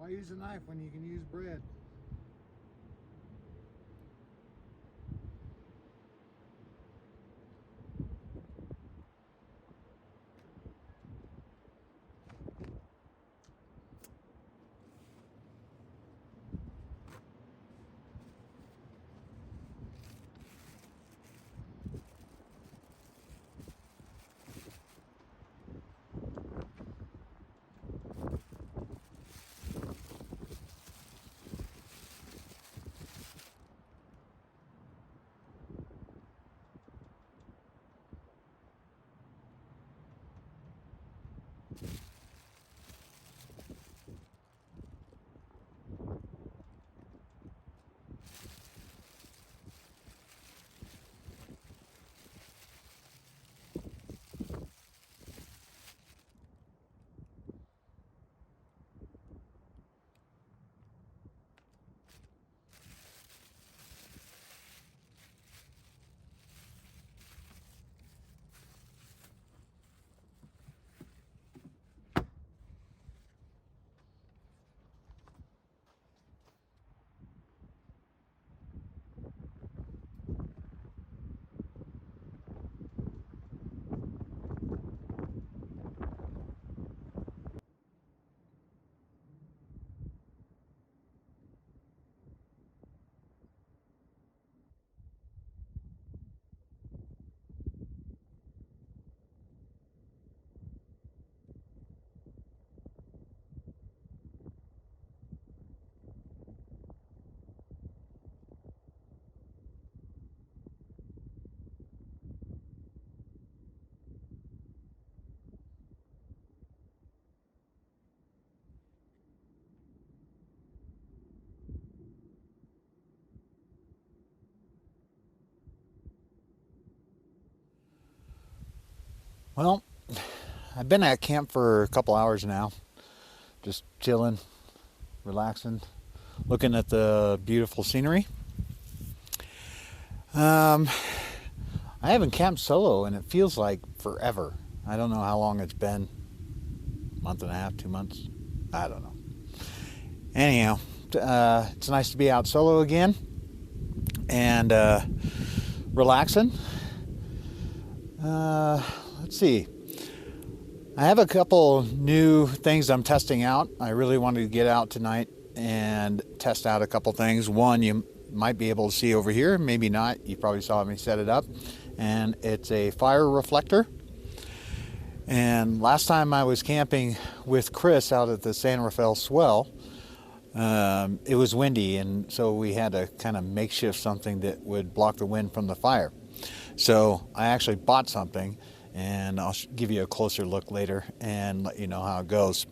Why use a knife when you can use bread? Well, I've been at camp for a couple hours now, just chilling, relaxing, looking at the beautiful scenery. I haven't camped solo and it feels like forever. I don't know how long it's been. Month and a half, 2 months. I don't know. Anyhow, it's nice to be out solo again and relaxing. Let's see. I have a couple new things I'm testing out. I really wanted to get out tonight and test out a couple things. One you might be able to see over here, maybe not. You probably saw me set it up. And it's a fire reflector. And last time I was camping with Chris out at the San Rafael Swell, it was windy, and so we had to kind of makeshift something that would block the wind from the fire. So I actually bought something, and I'll give you a closer look later and let you know how it goes.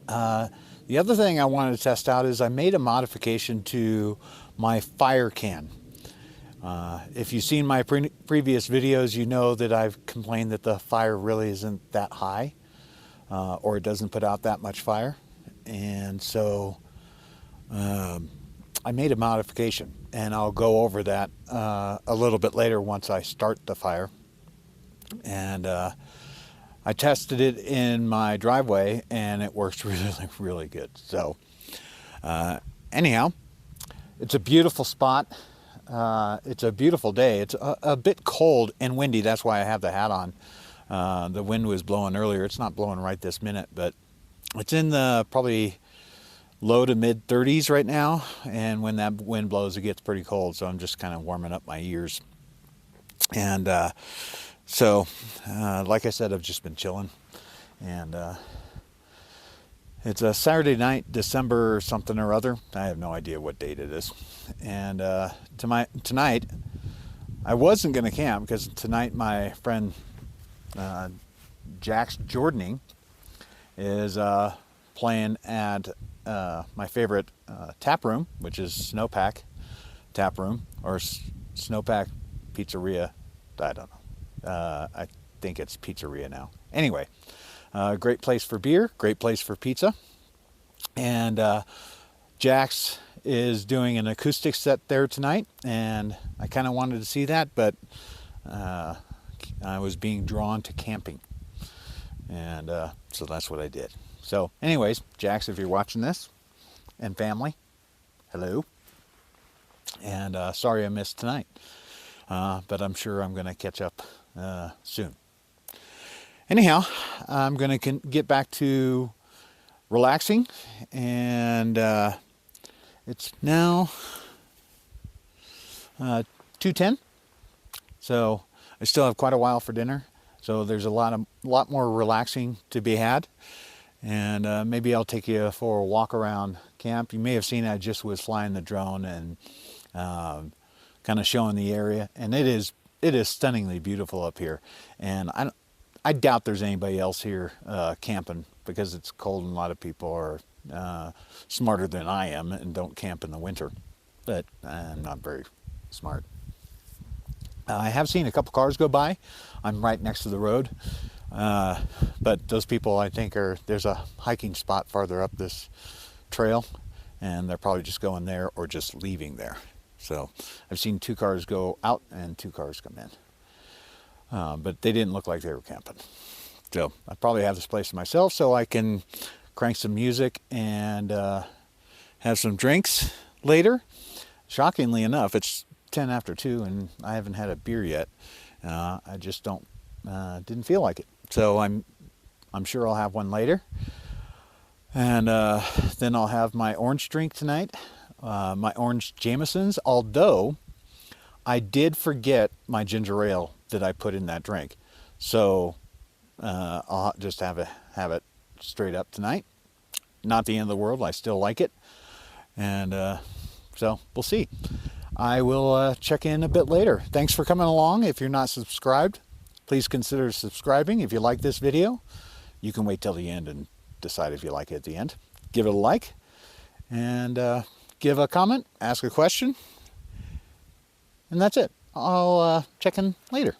The other thing I wanted to test out is I made a modification to my FireCan. If you've seen my previous videos, you know that I've complained that the fire really isn't that high, or it doesn't put out that much fire. And so I made a modification, and I'll go over that a little bit later once I start the fire. And I tested it in my driveway, and it works really, really good. So anyhow, it's a beautiful spot. It's a beautiful day. It's a bit cold and windy. That's why I have the hat on. The wind was blowing earlier. It's not blowing right this minute, but it's in the probably low to mid 30s right now. And when that wind blows, it gets pretty cold. So I'm just kind of warming up my ears. And so, like I said, I've just been chilling. And it's a Saturday night, December something or other. I have no idea what date it is. And tonight, I wasn't going to camp because tonight my friend Jack's Jordaning is playing at my favorite tap room, which is Snowpack Tap Room, or Snowpack Pizzeria. I don't know. I think it's Pizzeria now. Anyway, great place for beer, great place for pizza. And Jack's is doing an acoustic set there tonight, and I kind of wanted to see that, but I was being drawn to camping. And so that's what I did. So anyways, Jax, if you're watching this, and family, hello. And sorry I missed tonight, but I'm sure I'm going to catch up soon. Anyhow, I'm going to get back to relaxing, and it's now 2:10, so I still have quite a while for dinner. So there's a lot more relaxing to be had, and maybe I'll take you for a walk around camp. You may have seen I just was flying the drone and kind of showing the area, and it is stunningly beautiful up here. And I doubt there's anybody else here camping, because it's cold and a lot of people are smarter than I am and don't camp in the winter. But I'm not very smart. I have seen a couple cars go by. I'm right next to the road. But those people, I think, there's a hiking spot farther up this trail, and they're probably just going there or just leaving there. So I've seen 2 cars go out and 2 cars come in. But they didn't look like they were camping. So I probably have this place to myself, so I can crank some music and have some drinks later. Shockingly enough, it's 10 after 2 and I haven't had a beer yet. I just didn't feel like it. So I'm sure I'll have one later. And then I'll have my orange drink tonight, my orange Jamesons, although I did forget my ginger ale that I put in that drink. So I'll just have it straight up tonight. Not the end of the world. I still like it. And so we'll see. I will check in a bit later. Thanks for coming along. If you're not subscribed, please consider subscribing. If you like this video, you can wait till the end and decide if you like it at the end. Give it a like, and give a comment, ask a question, and that's it. I'll check in later.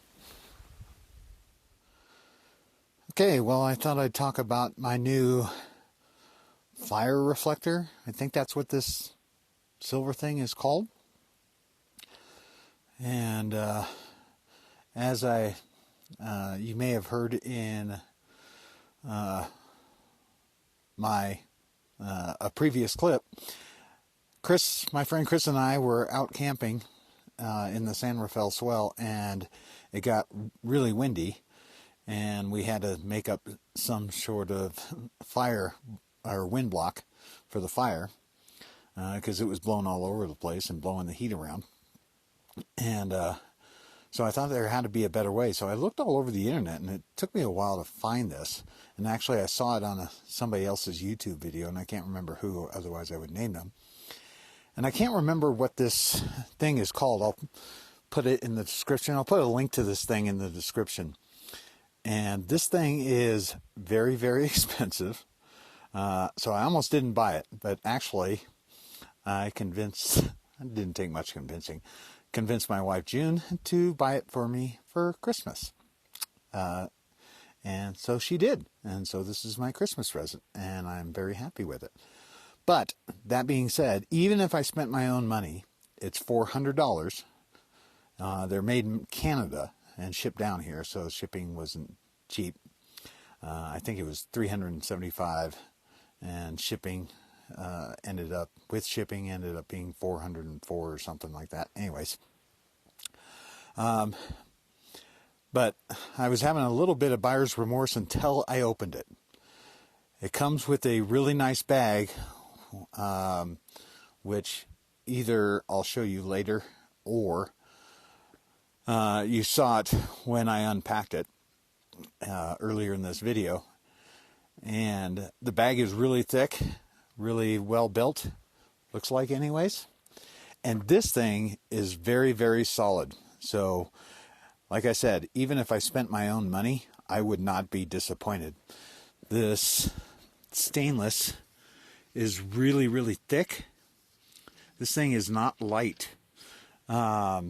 Okay, well, I thought I'd talk about my new fire reflector. I think that's what this silver thing is called. And as you may have heard in my a previous clip, my friend Chris and I were out camping in the San Rafael Swell, and it got really windy, and we had to make up some sort of fire or wind block for the fire, because it was blowing all over the place and blowing the heat around. And so I thought there had to be a better way. So I looked all over the internet, and it took me a while to find this. And actually I saw it on somebody else's YouTube video, and I can't remember who, otherwise I would name them. And I can't remember what this thing is called. I'll put it in the description. I'll put a link to this thing in the description. And this thing is very, very expensive. So I almost didn't buy it. But actually, it didn't take much convincing. Convinced my wife June to buy it for me for Christmas. And so she did. And so this is my Christmas present. And I'm very happy with it. But that being said, even if I spent my own money, it's $400. They're made in Canada and shipped down here, so shipping wasn't cheap. I think it was $375, and shipping ended up being $404 or something like that. Anyways, but I was having a little bit of buyer's remorse until I opened it. It comes with a really nice bag, which either I'll show you later, or you saw it when I unpacked it earlier in this video. And the bag is really thick, really well built, looks like anyways. And this thing is very, very solid. So like I said, even if I spent my own money, I would not be disappointed. This stainless is really, really thick. This thing is not light. But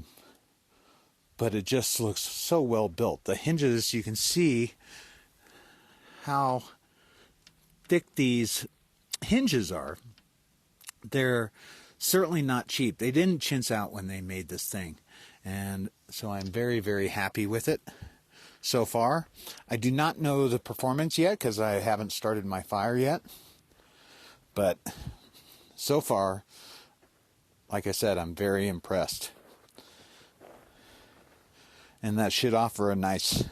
it just looks so well built. The hinges, you can see how thick these hinges are. They're certainly not cheap. They didn't chintz out when they made this thing. And so I'm very, very happy with it. so far. I do not know the performance yet because I haven't started my fire yet. But so far, like I said, I'm very impressed. And that should offer a nice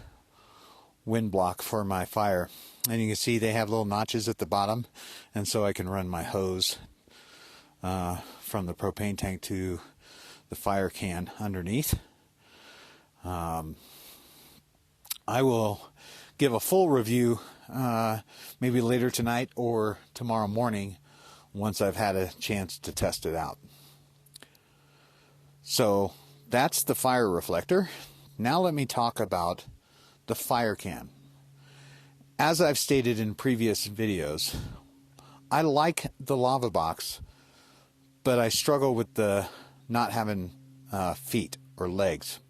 wind block for my fire. And you can see they have little notches at the bottom, and so I can run my hose from the propane tank to the fire can underneath. I will give a full review maybe later tonight or tomorrow morning once I've had a chance to test it out. So that's the fire reflector. Now let me talk about the FireCan. As I've stated in previous videos, I like the lava box, but I struggle with the not having feet or legs.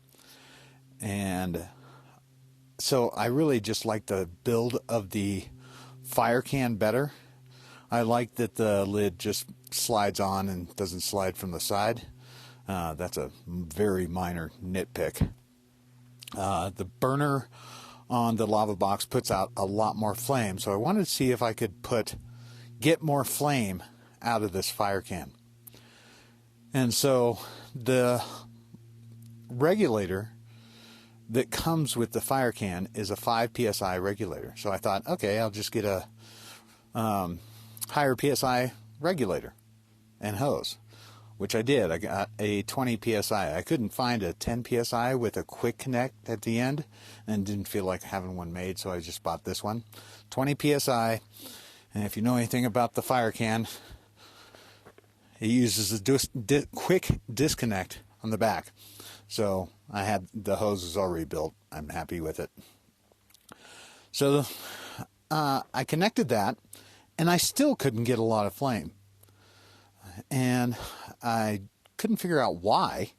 And so I really just like the build of the FireCan better. I like that the lid just slides on and doesn't slide from the side. That's a very minor nitpick. The burner on the lava box puts out a lot more flame, so I wanted to see if I could get more flame out of this FireCan. And so the regulator that comes with the FireCan is a 5 psi regulator. So I thought, okay, I'll just get a higher psi regulator and hose, which I did. I got a 20 psi. I couldn't find a 10 psi with a quick connect at the end and didn't feel like having one made, so I just bought this one. 20 psi, and if you know anything about the FireCan, it uses a quick disconnect on the back. So I had the hoses already built. I'm happy with it. So I connected that, and I still couldn't get a lot of flame. And I couldn't figure out why,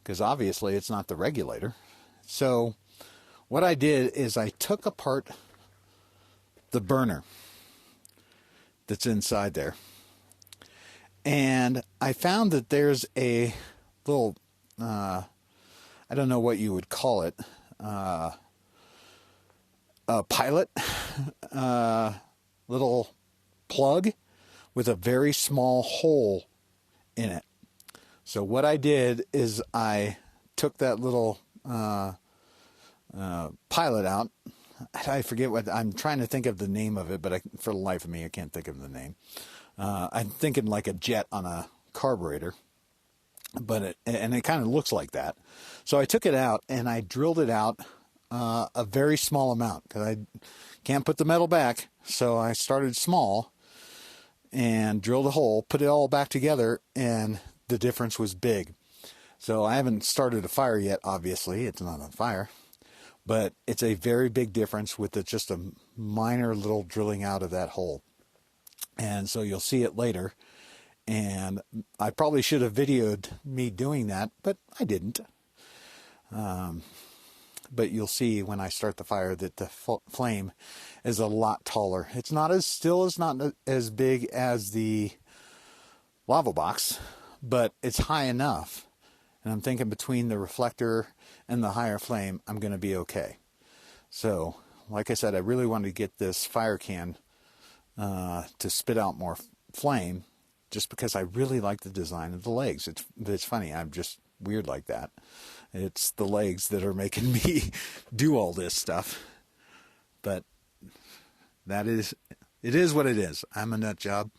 because obviously it's not the regulator. So what I did is I took apart the burner that's inside there, and I found that there's a little, I don't know what you would call it, a pilot, little plug with a very small hole in it. So what I did is I took that little pilot out. I forget what, I'm trying to think of the name of it, but for the life of me, I can't think of the name. I'm thinking like a jet on a carburetor, but it kind of looks like that. So I took it out and I drilled it out a very small amount because I can't put the metal back. So I started small and drilled a hole, put it all back together, and the difference was big. So I haven't started a fire yet, obviously. It's not on fire. But it's a very big difference with just a minor little drilling out of that hole. And so you'll see it later. And I probably should have videoed me doing that, but I didn't. But you'll see when I start the fire that the flame is a lot taller. It's not not as big as the lava box, but it's high enough. And I'm thinking between the reflector and the higher flame, I'm going to be okay. So, like I said, I really wanted to get this FireCan to spit out more flame, just because I really like the design of the legs. It's funny, I'm just weird like that. It's the legs that are making me do all this stuff. But it is what it is. I'm a nut job.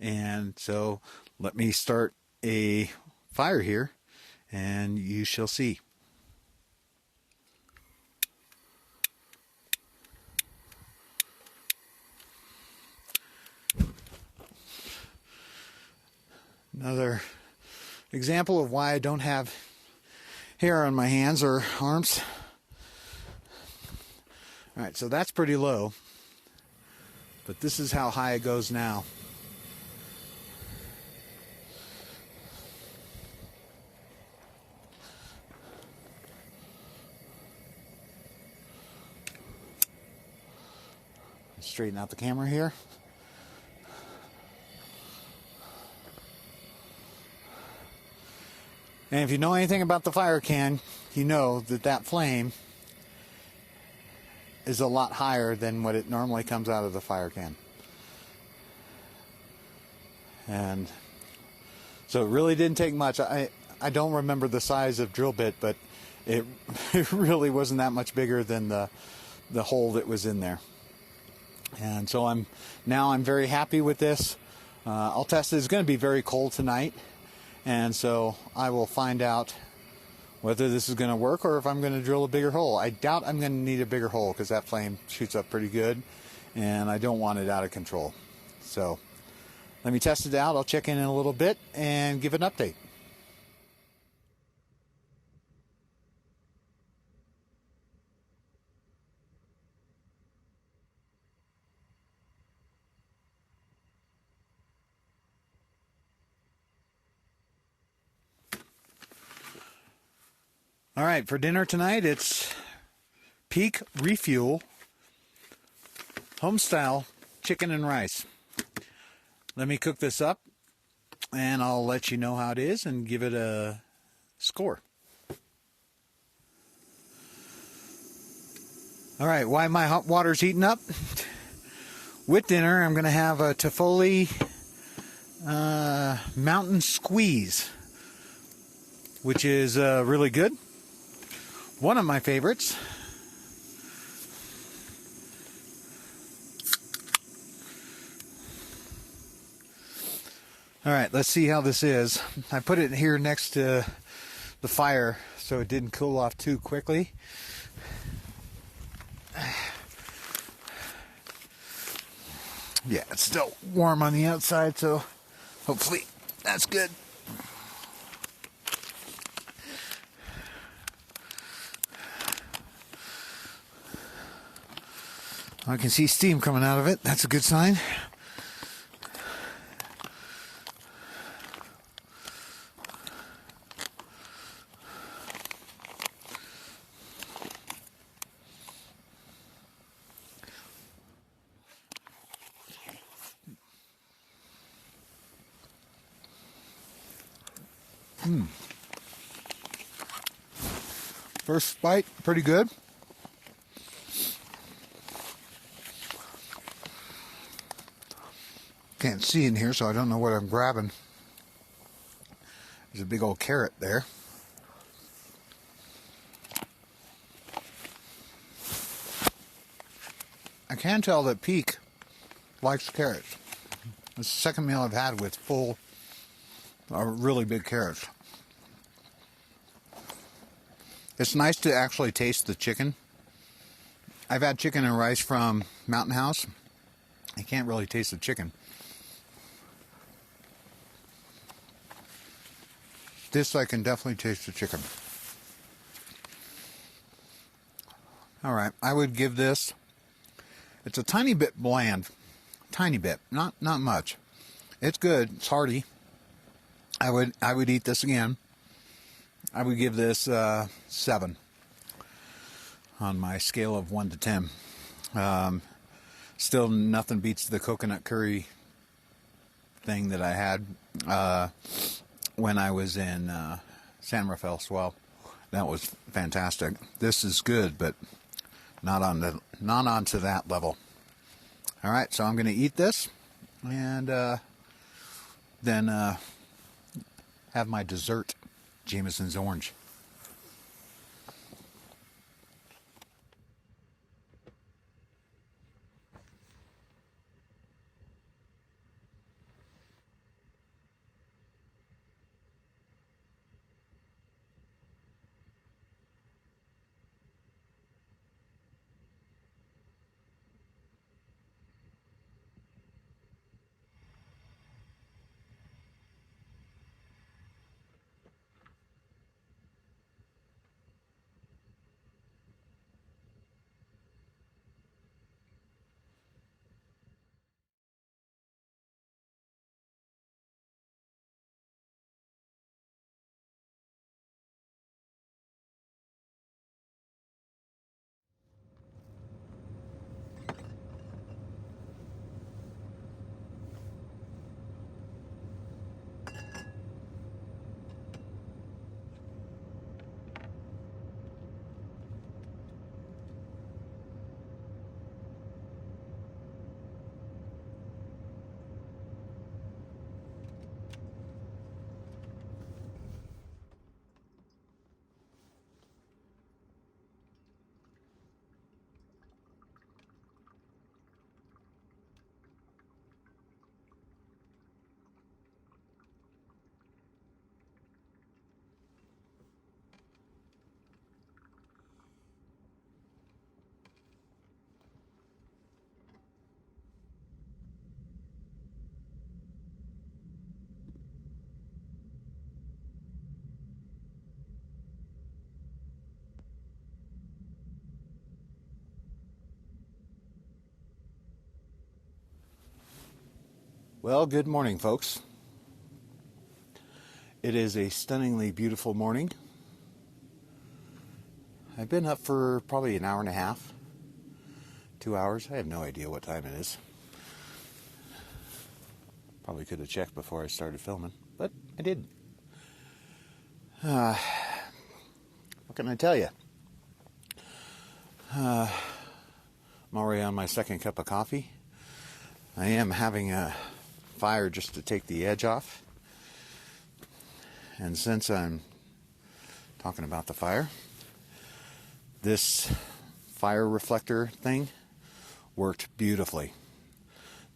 And so let me start a fire here, and you shall see. Another example of why I don't have hair on my hands or arms. Alright, so that's pretty low, but this is how high it goes now. Straighten out the camera here. And if you know anything about the FireCan, you know that flame is a lot higher than what it normally comes out of the FireCan. And so it really didn't take much. I don't remember the size of drill bit, but it really wasn't that much bigger than the hole that was in there. And so I'm very happy with this. I'll test it. It's going to be very cold tonight, and so I will find out whether this is going to work or if I'm going to drill a bigger hole. I doubt I'm going to need a bigger hole because that flame shoots up pretty good, and I don't want it out of control. So let me test it out. I'll check in a little bit and give an update. All right, for dinner tonight, it's Peak Refuel home-style chicken and rice. Let me cook this up, and I'll let you know how it is and give it a score. All right, while my hot water's heating up, with dinner, I'm going to have a Tifoli Mountain Squeeze, which is really good. One of my favorites. All right, let's see how this is. I put it here next to the fire so it didn't cool off too quickly. Yeah, it's still warm on the outside, so hopefully that's good. I can see steam coming out of it. That's a good sign. First bite, pretty good. Can't see in here, so I don't know what I'm grabbing. There's a big old carrot there. I can tell that Peak likes carrots. It's the second meal I've had with full, really big carrots. It's nice to actually taste the chicken. I've had chicken and rice from Mountain House. I can't really taste the chicken. This I can definitely taste the chicken. All right, I would give this, it's a tiny bit bland. Tiny bit, not much. It's good, it's hearty. I would eat this again. I would give this 7 on my scale of 1 to 10. Still nothing beats the coconut curry thing that I had when I was in San Rafael Swell. That was fantastic. This is good, but not onto that level. All right, so I'm going to eat this and then have my dessert, Jameson's orange. Well, good morning, folks. It is a stunningly beautiful morning. I've been up for probably an hour and a half, 2 hours. I have no idea what time it is. Probably could have checked before I started filming, but I didn't. What can I tell you? I'm already on my second cup of coffee. I am having a fire just to take the edge off. And since I'm talking about the fire, this fire reflector thing worked beautifully.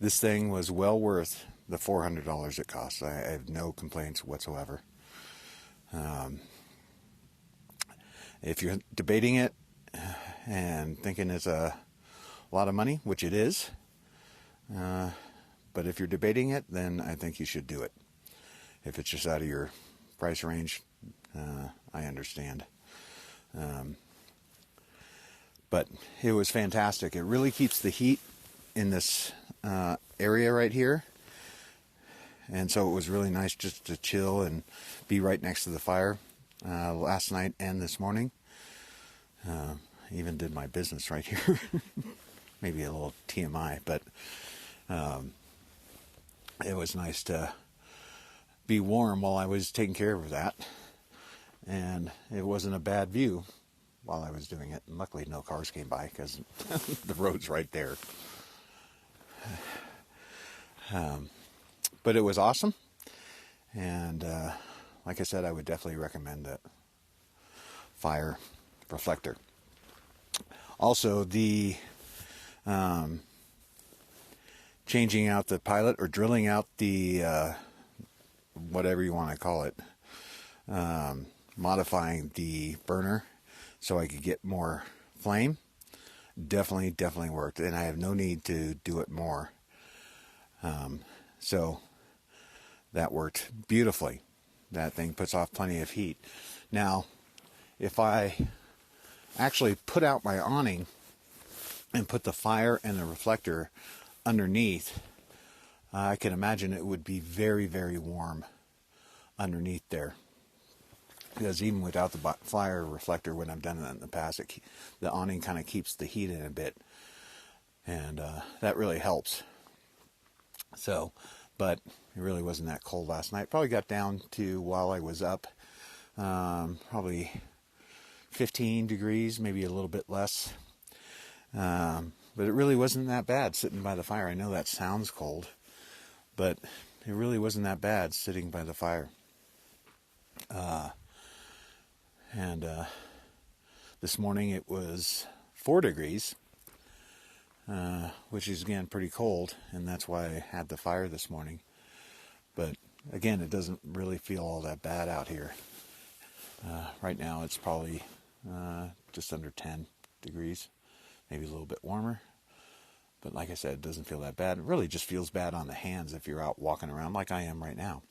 This thing was well worth the $400 it cost. I have no complaints whatsoever. If you're debating it and thinking it's a lot of money, which it is, but if you're debating it, then I think you should do it. If it's just out of your price range, I understand. But it was fantastic. It really keeps the heat in this area right here. And so it was really nice just to chill and be right next to the fire last night and this morning. Even did my business right here. Maybe a little TMI, but it was nice to be warm while I was taking care of that. And it wasn't a bad view while I was doing it. And luckily no cars came by because the road's right there. But it was awesome. And like I said, I would definitely recommend that fire reflector. Also, the changing out the pilot or drilling out the whatever you want to call it, modifying the burner so I could get more flame, definitely worked, and I have no need to do it more. So that worked beautifully. That thing puts off plenty of heat. Now, if I actually put out my awning and put the fire and the reflector underneath, I can imagine it would be very, very warm underneath there. Because even without the fire reflector, when I've done it in the past, the awning kind of keeps the heat in a bit. And that really helps. So, but it really wasn't that cold last night. Probably got down to, while I was up, probably 15 degrees, maybe a little bit less. But it really wasn't that bad sitting by the fire. I know that sounds cold, but it really wasn't that bad sitting by the fire. And this morning it was 4 degrees, which is again pretty cold, and that's why I had the fire this morning. But again, it doesn't really feel all that bad out here. Right now it's probably just under 10 degrees, maybe a little bit warmer. But like I said, it doesn't feel that bad. It really just feels bad on the hands if you're out walking around like I am right now.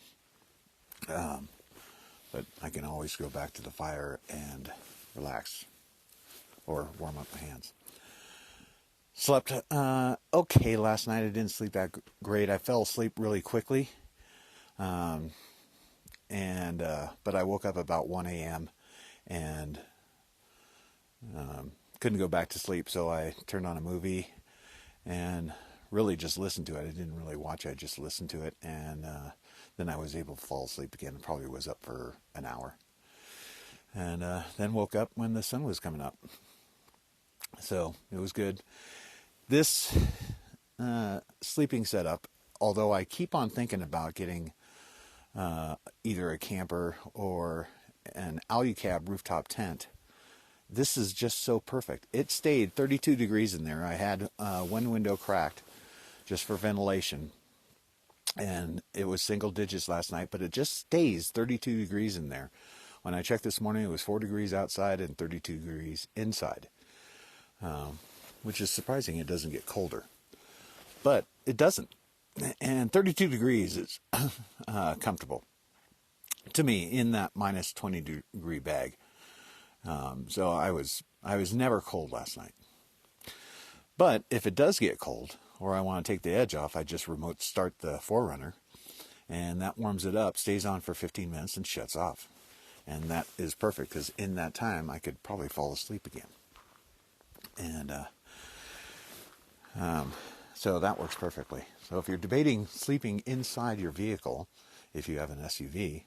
But I can always go back to the fire and relax or warm up my hands. Slept okay last night. I didn't sleep that great. I fell asleep really quickly. But I woke up about 1 a.m. and couldn't go back to sleep, so I turned on a movie and really just listened to it. I didn't really watch it, I just listened to it, and then I was able to fall asleep again. Probably was up for an hour. And then woke up when the sun was coming up. So it was good. This sleeping setup, although I keep on thinking about getting either a camper or an Alucab rooftop tent, this is just so perfect. It stayed 32 degrees in there. I had one window cracked just for ventilation, and it was single digits last night, but it just stays 32 degrees in there. When I checked this morning, it was 4 degrees outside and 32 degrees inside, which is surprising. It doesn't get colder, but it doesn't. And 32 degrees is comfortable to me in that minus 20 degree bag. So I was never cold last night. But if it does get cold, or I want to take the edge off, I just remote start the 4Runner, and that warms it up, stays on for 15 minutes, and shuts off. And that is perfect, because in that time, I could probably fall asleep again. And so that works perfectly. So if you're debating sleeping inside your vehicle, if you have an SUV,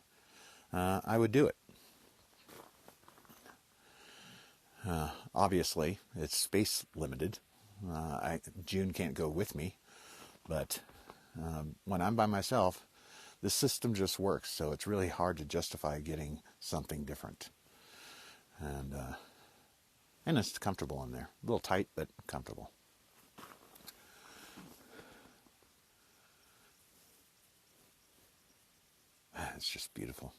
I would do it. Obviously, it's space limited. June can't go with me, but when I'm by myself, the system just works, so it's really hard to justify getting something different. And it's comfortable in there. A little tight, but comfortable. It's just beautiful.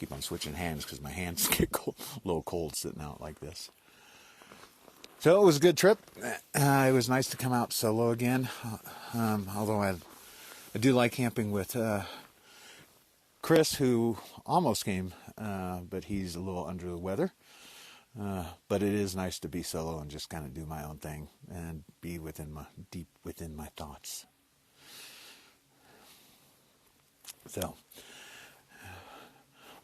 Keep on switching hands because my hands get cold, a little cold sitting out like this. So it was a good trip. It was nice to come out solo again, although I do like camping with Chris, who almost came, but he's a little under the weather. But it is nice to be solo and just kind of do my own thing and be deep within my thoughts. So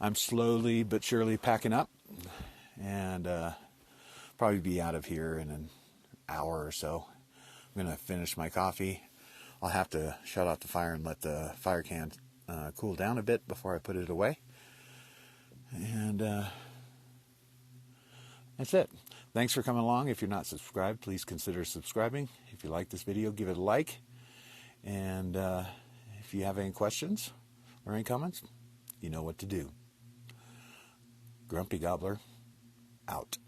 I'm slowly but surely packing up, and probably be out of here in an hour or so. I'm going to finish my coffee. I'll have to shut off the fire and let the FireCan cool down a bit before I put it away. And that's it. Thanks for coming along. If you're not subscribed, please consider subscribing. If you like this video, give it a like. And if you have any questions or any comments, you know what to do. Grumpy Gobbler, out.